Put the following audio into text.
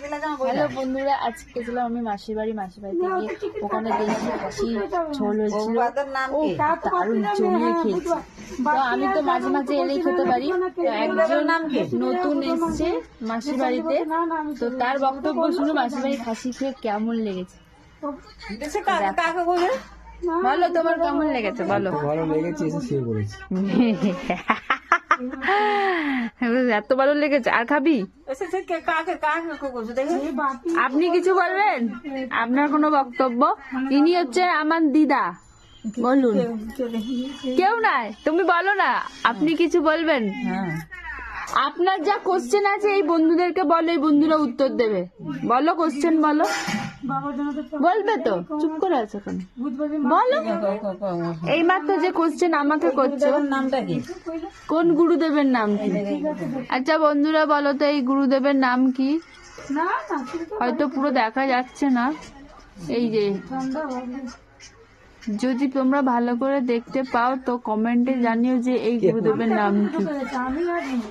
Hello বন্ধুরা, আজকে ছিলাম আমি মাসির বাড়ি থেকে ওখানে দেখছি খাসি ঝোল হয়েছিল। ও দারুণ জমিয়ে খেয়েছি। তো আমি তো মাঝে মাঝে এলেই খেতে পারি। তো একজন নতুন এসছে মাসির বাড়িতে, তো তার বক্তব্য শুনে মাসির বাড়ি খাসি খেয়ে কেমন লেগেছে। বলো তোমার কেমন লেগেছে, বলো। ভালো লেগেছে, এসে শুয়ে পড়েছি। এত ভালো লেগেছে, আর খাবি? আপনি কিছু বলবেন? আপনার কোনো বক্তব্য? ইনি হচ্ছে আমার দিদা, বলুন। কেউ নাই, তুমি বলো না, আপনি কিছু বলবেন? আপনার যা কোশ্চেন আছে এই বন্ধুদেরকে বলো, এই বন্ধুরা উত্তর দেবে। বলো কোশ্চেন, বলো। বলবে তো, চুপ করে আছে কেন? বলো। এই মাত্র যে কোশ্চেন আমাকে করছো, নামটা কি? কোন গুরুদেবের নাম কি? আচ্ছা বন্ধুরা বলো তো, এই গুরুদেবের নাম কি? হয়তো পুরো দেখা যাচ্ছে না। এই যে, যদি তোমরা ভালো করে দেখতে পাও তো কমেন্টে জানিও যে এই গুরুদেবের নাম কি।